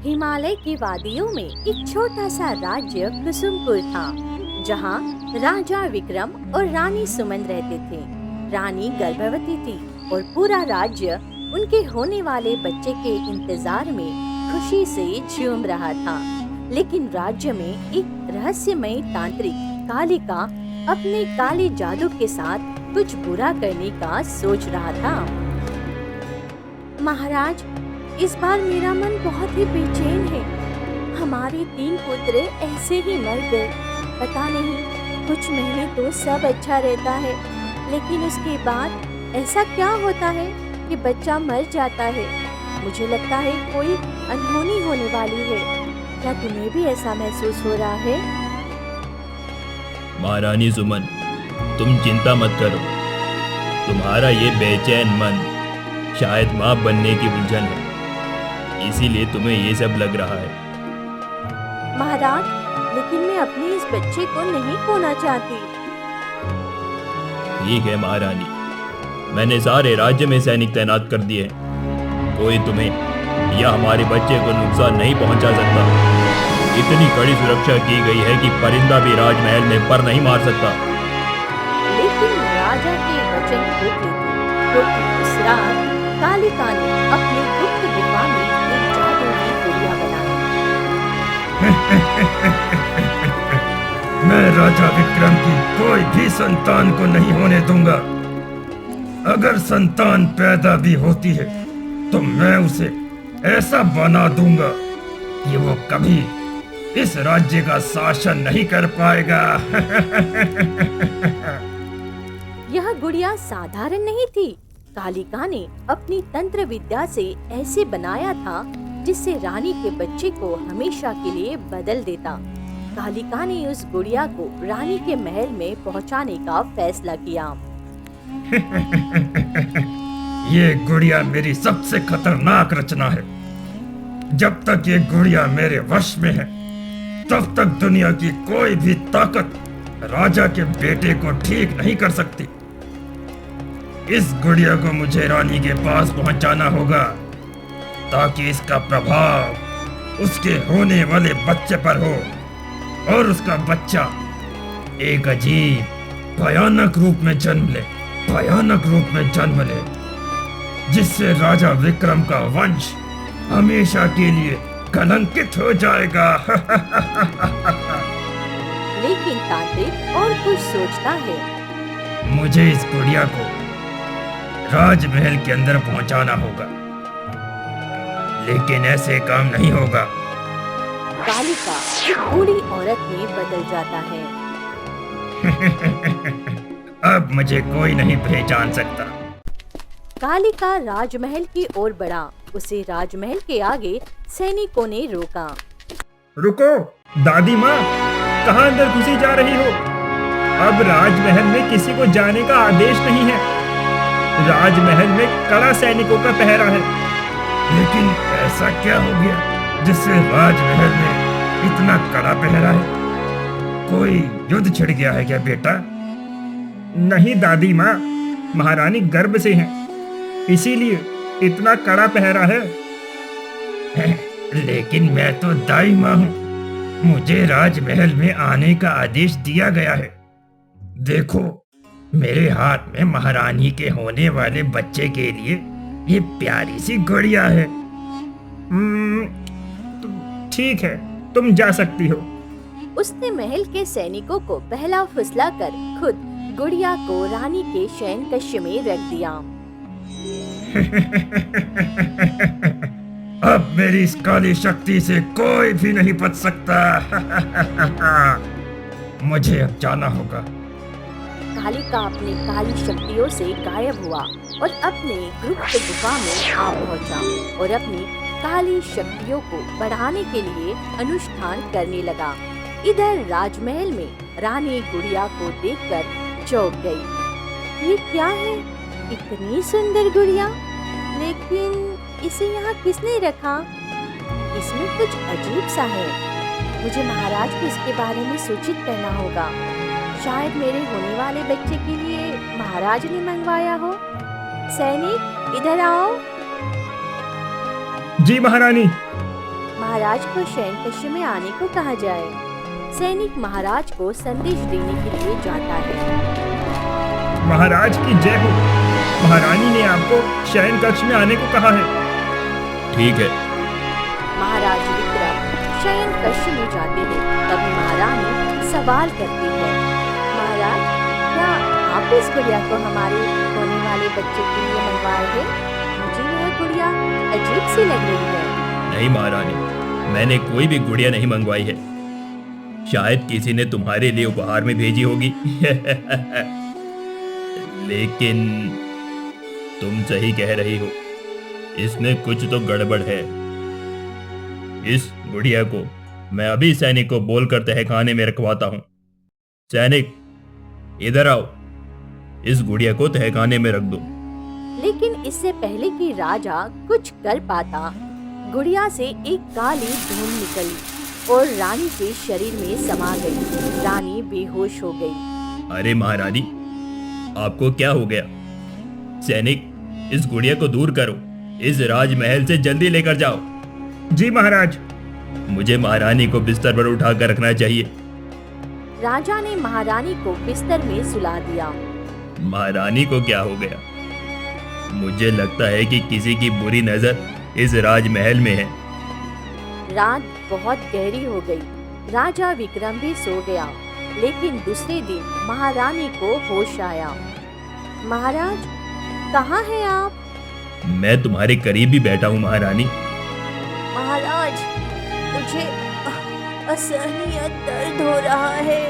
हिमालय की वादियों में एक छोटा सा राज्य कुसुमपुर था, जहाँ राजा विक्रम और रानी सुमन रहते थे। रानी गर्भवती थी और पूरा राज्य उनके होने वाले बच्चे के इंतजार में खुशी से झूम रहा था। लेकिन राज्य में एक रहस्यमय तांत्रिक कालिका अपने काले जादू के साथ कुछ बुरा करने का सोच रहा था। महाराज, इस बार मेरा मन बहुत ही बेचैन है। हमारे 3 पुत्र ऐसे ही मर गए। पता नहीं, कुछ महीने तो सब अच्छा रहता है, लेकिन उसके बाद ऐसा क्या होता है कि बच्चा मर जाता है। मुझे लगता है कोई अनहोनी होने वाली है। क्या तुम्हें भी ऐसा महसूस हो रहा है? महारानी सुमन, तुम चिंता मत करो। तुम्हारा ये बेचैन मन शायद माँ बनने की उलझन है, इसीलिए तुम्हें ये सब लग रहा है। महाराज, लेकिन मैं अपने इस बच्चे को नहीं खोना चाहती। ठीक है महारानी, मैंने सारे राज्य में सैनिक तैनात कर दिए हैं। कोई तुम्हें या हमारे बच्चे को नुकसान नहीं पहुंचा सकता। इतनी कड़ी सुरक्षा की गई है कि परिंदा भी राजमहल में पर नहीं मार सकता। लेकिन राजा के वचन टूटे थे, क्योंकि उस रात कालिका ने अपनी गुप्त गुफा में एक जादुई गुड़िया बनाई। मैं राजा विक्रम की कोई भी संतान को नहीं होने दूंगा। अगर संतान पैदा भी होती है तो मैं उसे ऐसा बना दूंगा कि वो कभी इस राज्य का शासन नहीं कर पाएगा। यह गुड़िया साधारण नहीं थी। कालिका ने अपनी तंत्र विद्या से ऐसे बनाया था जिससे रानी के बच्चे को हमेशा के लिए बदल देता। कालिका ने उस गुड़िया को रानी के महल में पहुंचाने का फैसला किया। ये गुड़िया मेरी सबसे खतरनाक रचना है। जब तक ये गुड़िया मेरे वश में है, तब तक दुनिया की कोई भी ताकत राजा के बेटे को ठीक नहीं कर सकती। इस गुड़िया को मुझे रानी के पास पहुंचाना होगा, ताकि इसका प्रभाव उसके होने वाले बच्चे पर हो और उसका बच्चा एक अजीब भयानक रूप में जन्म ले, जिससे राजा विक्रम का वंश हमेशा के लिए कलंकित हो जाएगा। लेकिन तांत्रिक और कुछ सोचता है। मुझे इस गुड़िया को राजमहल के अंदर पहुंचाना होगा, लेकिन ऐसे काम नहीं होगा। कालिका एक बूढ़ी औरत में बदल जाता है। अब मुझे कोई नहीं पहचान सकता। कालिका राजमहल की ओर बढ़ा। उसे राजमहल के आगे सैनिकों ने रोका। रुको दादी माँ, कहाँ अंदर घुसी जा रही हो? अब राजमहल में किसी को जाने का आदेश नहीं है। राजमहल में कड़ा सैनिकों का पहरा है। लेकिन ऐसा क्या हो गया जिससे राजमहल में इतना कड़ा पहरा है? कोई युद्ध छिड़ गया है क्या बेटा? नहीं दादी माँ, महारानी गर्भ से हैं, इसीलिए इतना कड़ा पहरा है। लेकिन मैं तो दाई माँ हूँ। मुझे राजमहल में आने का आदेश दिया गया है। देखो, मेरे हाथ में महारानी के होने वाले बच्चे के लिए ये प्यारी सी गुड़िया है। ठीक है, तुम जा सकती हो। उसने महल के सैनिकों को पहला फुसला कर खुद गुड़िया को रानी के शयन कक्ष में रख दिया। अब मेरी इस काली शक्ति से कोई भी नहीं बच सकता। मुझे अब जाना होगा। कालिका अपनी काली शक्तियों से गायब हुआ और अपने गुप्त गुफा में आ पहुंचा और अपनी काली शक्तियों को बढ़ाने के लिए अनुष्ठान करने लगा। इधर राजमहल में रानी गुड़िया को देखकर चौंक गई। ये क्या है? इतनी सुंदर गुड़िया, लेकिन इसे यहाँ किसने रखा? इसमें कुछ अजीब सा है। मुझे महाराज को इसके बारे में सूचित करना होगा। शायद मेरे होने वाले बच्चे के लिए महाराज ने मंगवाया हो। सैनिक, इधर आओ। जी महारानी। महाराज को शयन कक्ष में आने को कहा जाए। सैनिक महाराज को संदेश देने के लिए जाता है। महाराज की जय हो। महारानी ने आपको शयन कक्ष में आने को कहा है। ठीक है। महाराज विक्रम शयन कक्ष में जाते हैं। तभी महारानी सवाल करती है, महाराज, क्या आप इस गुड़िया को हमारे होने वाले बच्चे के लिए मंगवाए हैं? मुझे यह गुड़िया अजीब सी लग रही है। नहीं महारानी, मैंने कोई भी गुड़िया नहीं मंगवाई है। शायद किसी ने तुम्हारे लिए उपहार में भेजी होगी। लेकिन तुम सही कह रही हो, इसमें कुछ तो गड़बड़ है। इस गुड़िया को मैं अभी सैनिक को बोलकर तहखाने में रखवाता हूं। सैनिक, इधर आओ, इस गुड़िया को तहखाने में रख दो। लेकिन इससे पहले कि राजा कुछ कर पाता, गुड़िया से एक काली धूम निकली और रानी के शरीर में समा गई। रानी बेहोश हो गई। अरे महारानी, आपको क्या हो गया? सैनिक, इस गुड़िया को दूर करो। इस राजमहल से जल्दी लेकर जाओ। जी महाराज। मुझे महारानी को बिस्तर पर उठाकर रखना चाहिए। राजा ने महारानी को बिस्तर में सुला दिया। महारानी को क्या हो गया? मुझे लगता है कि किसी की बुरी नजर इस राजमहल में है। रात बहुत गहरी हो गई। राजा विक्रम भी सो गया। लेकिन दूसरे दिन महारानी को होश आया। महाराज, कहाँ हैं आप? मैं तुम्हारे करीब ही बैठा हूँ महारानी। महाराज, मुझे असहनीय दर्द हो रहा है।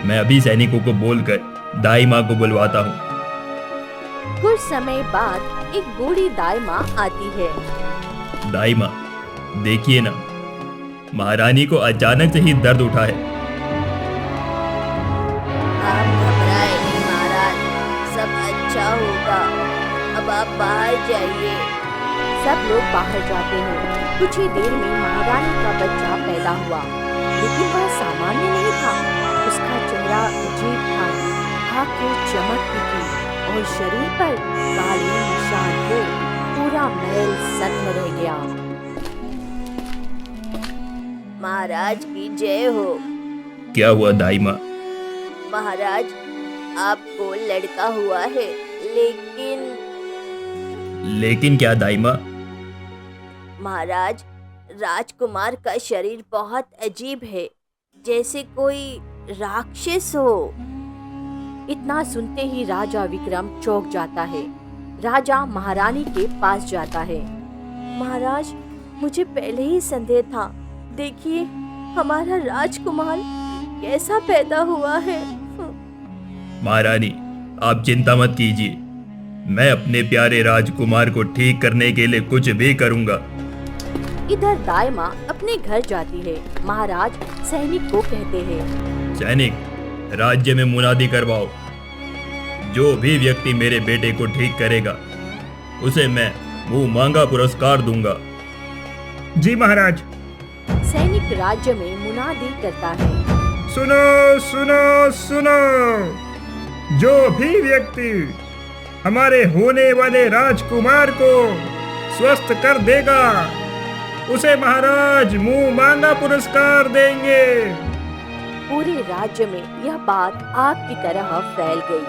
मैं अभी सैनिकों को बोलकर दाई माँ को बुलवाता हूँ। कुछ समय बाद एक बूढ़ी दाई माँ आती है। दाई माँ, देखिए ना, महारानी को अचानक से ही दर्द उठा है। आप घबराए नहीं महाराज, सब अच्छा होगा। अब आप बाहर जाइए। सब लोग बाहर जाते हैं। कुछ ही देर में महारानी का बच्चा पैदा हुआ, लेकिन वह सामान्य नहीं था। उसका चेहरा अजीब था, आंखें चमकती थी और शरीर पर काले निशान थे। पूरा महल सन्न रह गया। महाराज की जय हो। क्या हुआ दाई माँ? महाराज, आपको लड़का हुआ है, लेकिन क्या दाई माँ? महाराज, राजकुमार का शरीर बहुत अजीब है, जैसे कोई राक्षस हो। इतना सुनते ही राजा विक्रम चौंक जाता है। राजा महारानी के पास जाता है। महाराज, मुझे पहले ही संदेह था। देखिए, हमारा राजकुमार कैसा पैदा हुआ है। महारानी, आप चिंता मत कीजिए। मैं अपने प्यारे राजकुमार को ठीक करने के लिए कुछ भी करूंगा। इधर दाई माँ अपने घर जाती है। महाराज सैनिक को कहते हैं, सैनिक, राज्य में मुनादी करवाओ। जो भी व्यक्ति मेरे बेटे को ठीक करेगा, उसे मैं मुंह मांगा पुरस्कार दूंगा। जी महाराज। सैनिक राज्य में मुनादी करता है, सुनो सुनो सुनो, जो भी व्यक्ति हमारे होने वाले राजकुमार को स्वस्थ कर देगा, उसे महाराज मुंह मांगा पुरस्कार देंगे। पूरे राज्य में यह बात आग की तरह फैल गई।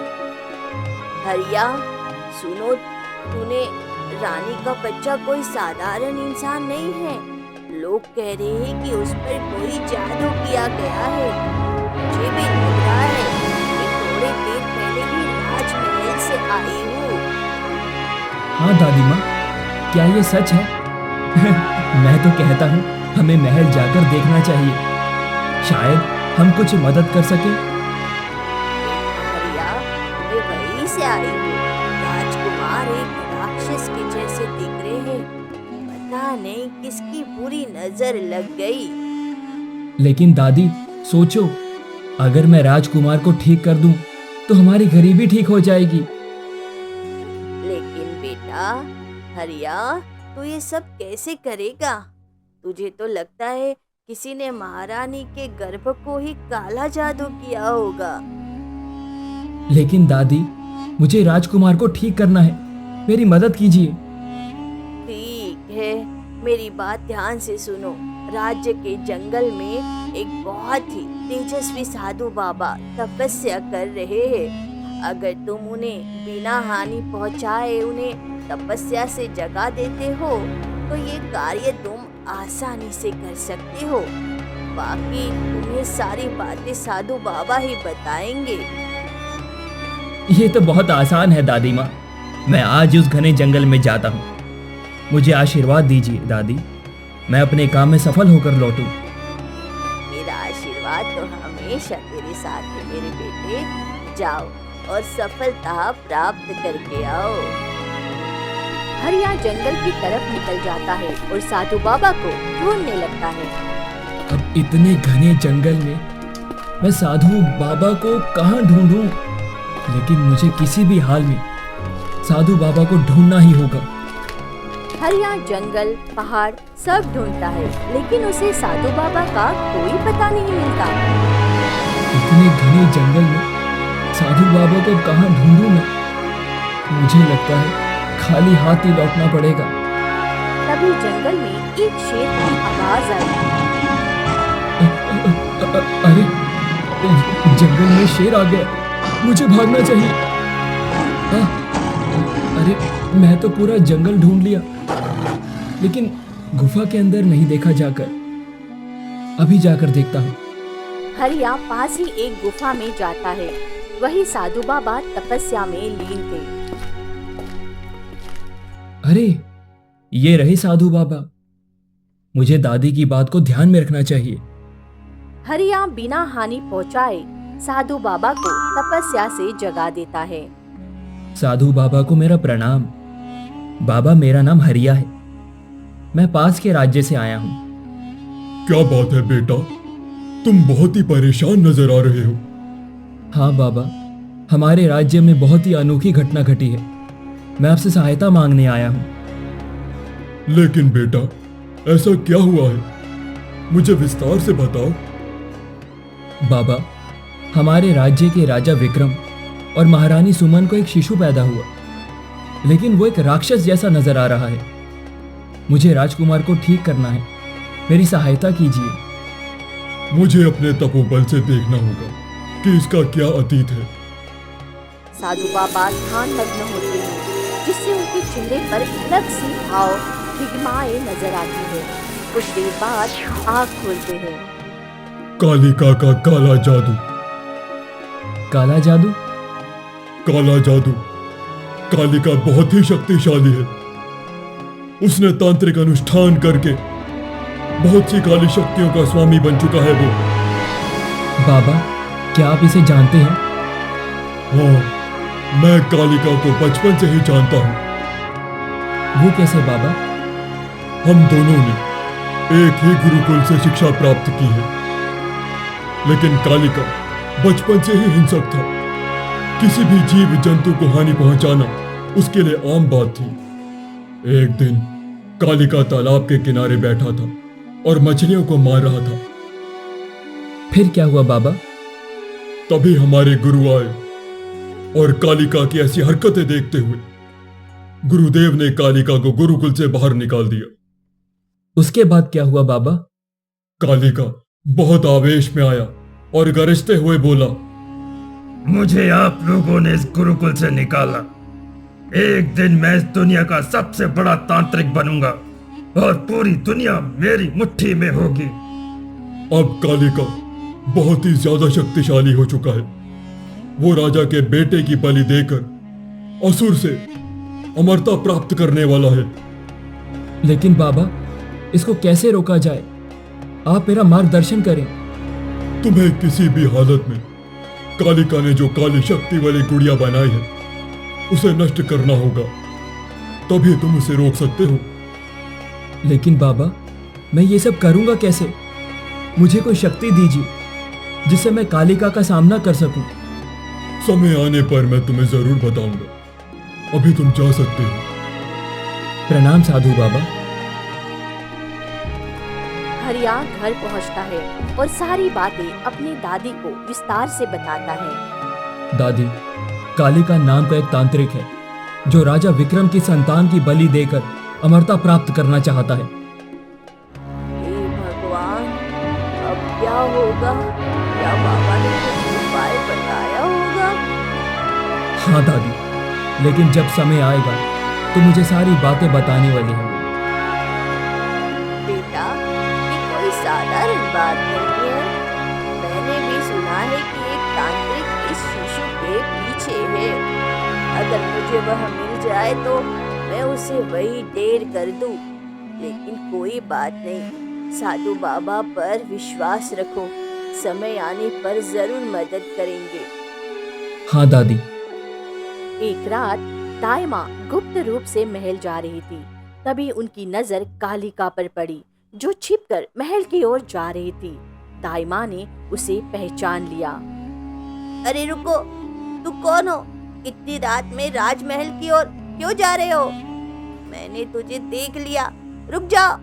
हरिया, सुनो, तूने रानी का बच्चा कोई साधारण इंसान नहीं है। लोग कह रहे हैं कि उस पर कोई जादू किया गया है। मुझे भी लग रहा है कि थोड़े देर पहले ही राजमहल से आई हूँ। हाँ दादी माँ, क्या ये सच है? मैं तो कहता हूँ हमें महल जाकर देखना चाहिए, शायद हम कुछ मदद कर सके। हरिया, मैं वहीं से आई हूँ। राजकुमार एक राक्षस के जैसे दिख रहे हैं। पता नहीं किसकी बुरी नजर लग गई। लेकिन दादी, सोचो, अगर मैं राजकुमार को ठीक कर दूं, तो हमारी गरीबी ठीक हो जाएगी। लेकिन बेटा हरिया, तू ये सब कैसे करेगा? तुझे तो लगता है किसी ने महारानी के गर्भ को ही काला जादू किया होगा। लेकिन दादी, मुझे राजकुमार को ठीक करना है, मेरी मदद कीजिए। ठीक है, मेरी बात ध्यान से सुनो। राज्य के जंगल में एक बहुत ही तेजस्वी साधु बाबा तपस्या कर रहे हैं। अगर तुम उन्हें बिना हानि पहुंचाए उन्हें तपस्या से जगा देते हो तो ये कार्य तुम आसानी से कर सकते हो। बाकी तुम्हें सारी बातें साधु बाबा ही बताएंगे। ये तो बहुत आसान है दादी माँ। मैं आज उस घने जंगल में जाता हूँ। मुझे आशीर्वाद दीजिए दादी, मैं अपने काम में सफल होकर लौटूं। मेरा आशीर्वाद तो हमेशा तेरे साथ है मेरे बेटे। जाओ और सफलता प्राप्त करके आओ। हरिया जंगल की तरफ निकल जाता है और साधु बाबा को ढूंढने लगता है। अब इतने घने जंगल में मैं साधु बाबा को कहाँ ढूंढूं? लेकिन मुझे किसी भी हाल में साधु बाबा को ढूंढना ही होगा। हरिया जंगल पहाड़ सब ढूंढता है लेकिन उसे साधु बाबा का कोई पता नहीं मिलता। इतने घने जंगल में साधु बाबा को कहाँ ढूंढूं मैं? मुझे लगता है खाली हाथ ही लौटना पड़ेगा। तभी जंगल में एक शेर की आवाज आई। अरे जंगल में शेर आ गया, मुझे भागना चाहिए। अरे मैं तो पूरा जंगल ढूंढ लिया लेकिन गुफा के अंदर नहीं देखा जाकर। अभी जाकर देखता हूँ। हरिया पास ही एक गुफा में जाता है। वही साधु बाबा तपस्या में लीन थे। अरे ये रहे साधु बाबा। मुझे दादी की बात को ध्यान में रखना चाहिए। हरिया बिना हानि पहुंचाए साधु बाबा को तपस्या से जगा देता है। साधु बाबा को मेरा प्रणाम। बाबा मेरा नाम हरिया है, मैं पास के राज्य से आया हूँ। क्या बात है बेटा, तुम बहुत ही परेशान नजर आ रहे हो। हाँ बाबा, हमारे राज्य में बहुत ही अनोखी घटना घटी है। मैं आपसे सहायता मांगने आया हूँ। लेकिन बेटा ऐसा क्या हुआ है, मुझे विस्तार से बताओ। बाबा, हमारे राज्य के राजा विक्रम और महारानी सुमन को एक शिशु पैदा हुआ, लेकिन वो एक राक्षस जैसा नजर आ रहा है। मुझे राजकुमार को ठीक करना है, मेरी सहायता कीजिए। मुझे अपने तपोबल से देखना होगा कि इसका क्या अतीत है। साधु बाबा ध्यान मग्न होते हैं जिससे उनके चेहरे पर अलग सी भाव दिगमाए नजर आती है। कुछ देर बाद आँख खोलते हैं। कालिका का काला जादू। काला जादू? काला जादू। कालिका बहुत ही शक्तिशाली है। उसने तांत्रिक अनुष्ठान करके बहुत सी काली शक्तियों का स्वामी बन चुका है वो। बाबा, क्या आप इसे जानते हैं? हाँ, मैं कालिका को बचपन से ही जानता हूँ। वो कैसे बाबा? हम दोनों ने एक ही गुरुकुल से शिक्षा प्राप्त की है, लेकिन कालिका बचपन से ही हिंसक था। किसी भी जीव जंतु को हानि पहुंचाना उसके लिए आम बात थी। एक दिन कालिका तालाब के किनारे बैठा था और मछलियों को मार रहा था। फिर क्या हुआ बाबा? तभी हमारे गुरु आए और कालिका की ऐसी हरकतें देखते हुए गुरुदेव ने कालिका को गुरुकुल से बाहर निकाल दिया। उसके बाद क्या हुआ बाबा? कालिका बहुत आवेश में आया और गरजते हुए बोला, मुझे आप लोगों ने इस गुरुकुल से निकाला। एक दिन मैं इस दुनिया का सबसे बड़ा तांत्रिक बनूंगा और पूरी दुनिया मेरी मुट्ठी में होगी। अब कालिका बहुत ही ज्यादा शक्तिशाली हो चुका है। वो राजा के बेटे की बलि देकर असुर से अमरता प्राप्त करने वाला है। लेकिन बाबा, इसको कैसे रोका जाए? आप मेरा मार्गदर्शन करें। तुम्हें किसी भी हालत में कालिका ने जो काली शक्ति वाली गुड़िया बनाई है उसे नष्ट करना होगा, तभी तुम उसे रोक सकते हो। लेकिन बाबा, मैं ये सब करूंगा कैसे? मुझे कोई शक्ति दीजिए जिससे मैं कालिका का सामना कर सकूं। समय आने पर मैं तुम्हें जरूर बताऊंगा, अभी तुम जा सकते हो। प्रणाम साधु बाबा। हरिया घर पहुंचता है और सारी बातें अपनी दादी को विस्तार से बताता है। दादी, कालिका नाम का एक तांत्रिक है जो राजा विक्रम की संतान की बलि देकर अमरता प्राप्त करना चाहता है। होगा या बाबा ने कुछ उपाय बताया होगा। हाँ दादी, लेकिन जब समय आएगा तो मुझे सारी बातें बताने वाली हैं। बेटा, ये कोई साधारण बात नहीं है। मैंने भी सुना है कि एक तांत्रिक इस शिशु के पीछे है। अगर मुझे वह मिल जाए तो मैं उसे वही ढेर कर दूं। लेकिन कोई बात नहीं, साधु बाबा पर विश्वास रखो, समय आने पर जरूर मदद करेंगे। हाँ दादी। एक रात दाई माँ गुप्त रूप से महल जा रही थी। तभी उनकी नजर कालिका पर पड़ी, जो छिपकर महल की ओर जा रही थी। दाई माँ ने उसे पहचान लिया। अरे रुको, तू कौन हो? इतनी रात में राजमहल की ओर क्यों जा रहे हो? मैंने तुझे देख लिया, रुक जाओ,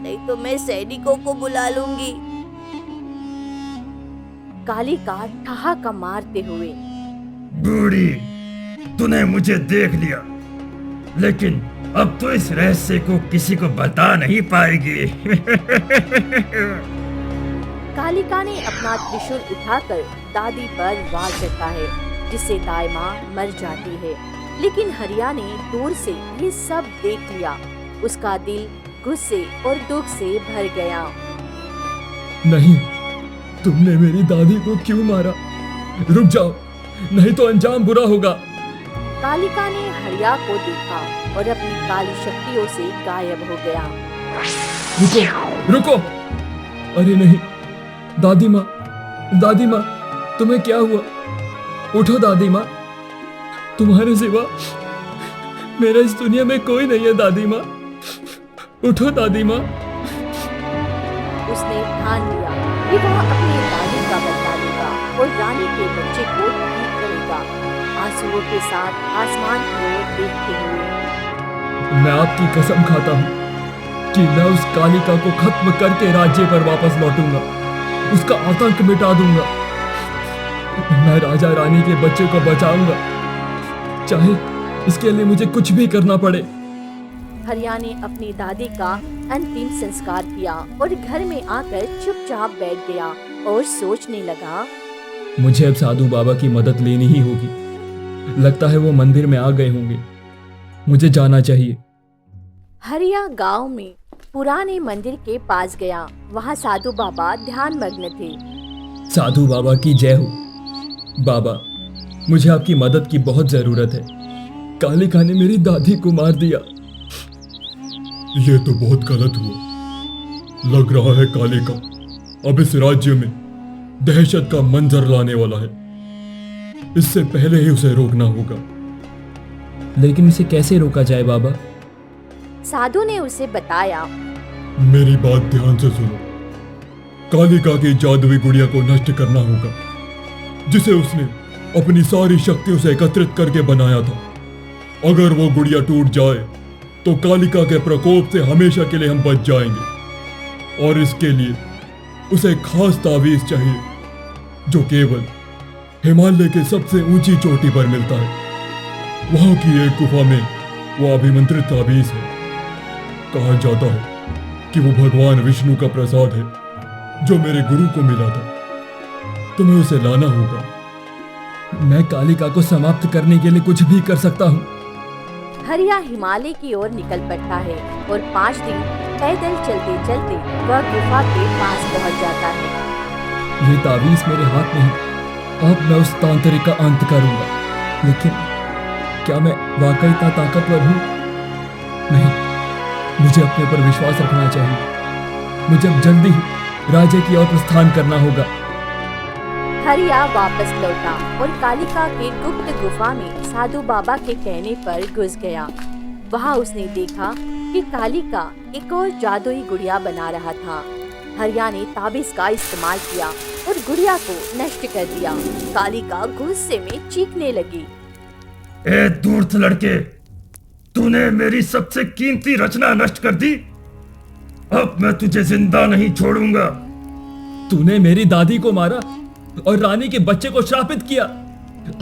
नहीं तो मैं सैनिकों को बुला लूंगी। कालिका ठहाका मारते हुए, बूढ़ी, तूने मुझे देख लिया, लेकिन अब तो इस रहस्य को किसी को बता नहीं पाएगी। कालिका ने अपना त्रिशूल उठाकर दादी पर वार करता है, जिससे दाई माँ मर जाती है। लेकिन हरिया ने दूर से ये सब देख लिया। उसका दिल गुस्से और दुख से भर गया। नहीं, तुमने मेरी दादी को क्यों मारा? रुक जाओ, नहीं तो अंजाम बुरा होगा। कालिका ने हरिया को देखा और अपनी काली शक्तियों से गायब हो गया। रुको, रुको! अरे नहीं, दादी माँ, दादी माँ, तुम्हें क्या हुआ? उठो दादी माँ, तुम्हारे सिवा मेरा इस दुनिया में कोई नहीं है। दादी माँ, उठो दादी माँ। उसने ठान लिया कि वह अपनी दादी का बदला लेगा और रानी के बच्चे को ठीक करेगा। आंसुओं के साथ आसमान की ओर देखते हुए, मैं आपकी कसम खाता हूँ कि मैं उस कालिका को खत्म करके राज्य पर वापस लौटूंगा, उसका आतंक मिटा दूंगा। मैं राजा रानी के बच्चे को बचाऊंगा, चाहे इसके लिए मुझे कुछ भी करना पड़े। हरिया ने अपनी दादी का अंतिम संस्कार किया और घर में आकर चुपचाप बैठ गया और सोचने लगा। मुझे अब साधु बाबा की मदद लेनी ही होगी। लगता है वो मंदिर में आ गए होंगे, मुझे जाना चाहिए। हरिया गांव में पुराने मंदिर के पास गया। वहाँ साधु बाबा ध्यान मग्न थे। साधु बाबा की जय हो। बाबा, मुझे आपकी मदद की बहुत जरूरत है। कालिका ने मेरी दादी को मार दिया। ये तो बहुत गलत हुआ। लग रहा है कालिका अब इस राज्य में दहशत का मंजर लाने वाला है। इससे पहले ही उसे रोकना होगा। लेकिन इसे कैसे रोका जाए बाबा? साधु ने उसे बताया। मेरी बात ध्यान से सुनो। कालिका की जादुई गुड़िया को नष्ट करना होगा, जिसे उसने अपनी सारी शक्तियों से एकत्रित करके बनाया था। अगर वो गुड़िया टूट जाए तो कालिका के प्रकोप से हमेशा के लिए हम बच जाएंगे। और इसके लिए उसे खास तावीज चाहिए, जो केवल हिमालय के सबसे ऊंची चोटी पर मिलता है। वहां की एक गुफा में वो अभिमंत्रित तावीज है। कहा जाता है कि वो भगवान विष्णु का प्रसाद है, जो मेरे गुरु को मिला था। तुम्हें उसे लाना होगा। मैं कालिका को समाप्त करने के लिए कुछ भी कर सकता हूँ। हरिया हिमालय की ओर निकल पड़ता है और 5 दिन पैदल चलते चलते वह गुफा के पास पहुंच जाता है। ये तावीज मेरे हाथ में है। अब मैं उस तांत्रिक का अंत करूंगा। लेकिन क्या मैं वाकई इतना ताकतवर हूँ? नहीं, मुझे अपने ऊपर विश्वास रखना चाहिए। मुझे अब जल्दी ही राज्य की ओर प्रस्थान करना होगा। हरिया वापस लौटा और कालिका के गुप्त गुफा में साधु बाबा के कहने पर घुस गया। वहाँ उसने देखा कि कालिका एक और जादुई गुड़िया बना रहा था। हरिया ने ताबीज का इस्तेमाल किया और गुड़िया को नष्ट कर दिया। कालिका गुस्से में चीखने लगी। ए धूर्त लड़के, तूने मेरी सबसे कीमती रचना नष्ट कर दी। अब मैं तुझे जिंदा नहीं छोड़ूंगा। तूने मेरी दादी को मारा और रानी के बच्चे को श्रापित किया।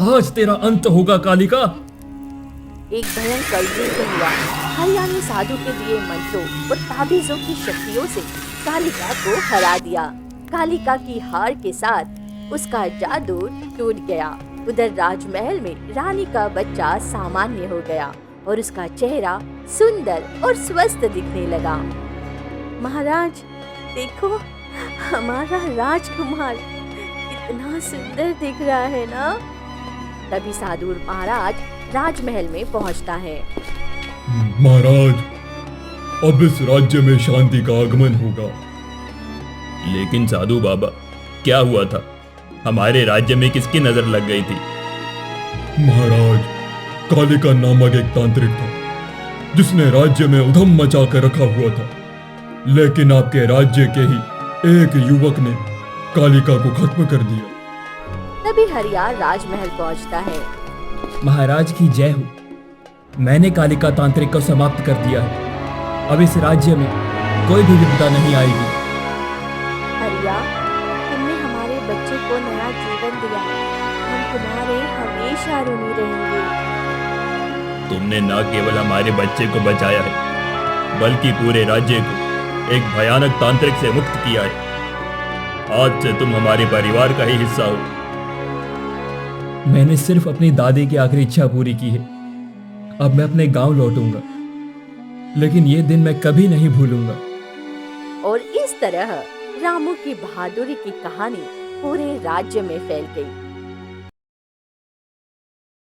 आज तेरा अंत होगा कालिका। एक भयंकर युद्ध हुआ। हरिया ने साधु के दिए मंत्रों और ताबीजों की शक्तियों से कालिका को हरा दिया। कालिका की हार के साथ उसका जादू टूट गया। उधर राजमहल में रानी का बच्चा सामान्य हो गया और उसका चेहरा सुंदर और स्वस्थ दिखने लगा। महाराज देखो, हमारा राजकुमार कितना सुंदर दिख रहा है ना। तभी साधु महाराज राजमहल में पहुंचता है। महाराज, अब इस राज्य में शांति का आगमन होगा। लेकिन साधु बाबा, क्या हुआ था? हमारे राज्य में किसकी नजर लग गई थी? महाराज, कालिका नामक एक तांत्रिक था जिसने राज्य में उधम मचा कर रखा हुआ था। लेकिन आपके राज्य के ही एक युवक ने कालिका को खत्म कर दिया। तभी हरियार राजमहल पहुंचता है। महाराज की जय हो। मैंने कालिका तांत्रिक को समाप्त कर दिया है। अब इस राज्य में कोई भी विपदा नहीं आएगी। हरिया, तुमने हमारे बच्चे को नया जीवन दिया। हम तुम्हारे हमेशा ऋणी रहेंगे। तुमने न केवल हमारे बच्चे को बचाया है, बल्कि पूरे राज्य को एक भयानक तांत्रिक से मुक्त किया है। आज से तुम हमारे परिवार का ही हिस्सा हो। मैंने सिर्फ अपनी दादी की आखिरी इच्छा पूरी की है। अब मैं अपने गांव लौटूंगा, लेकिन ये दिन मैं कभी नहीं भूलूंगा। और इस तरह रामू की बहादुरी की कहानी पूरे राज्य में फैल गई।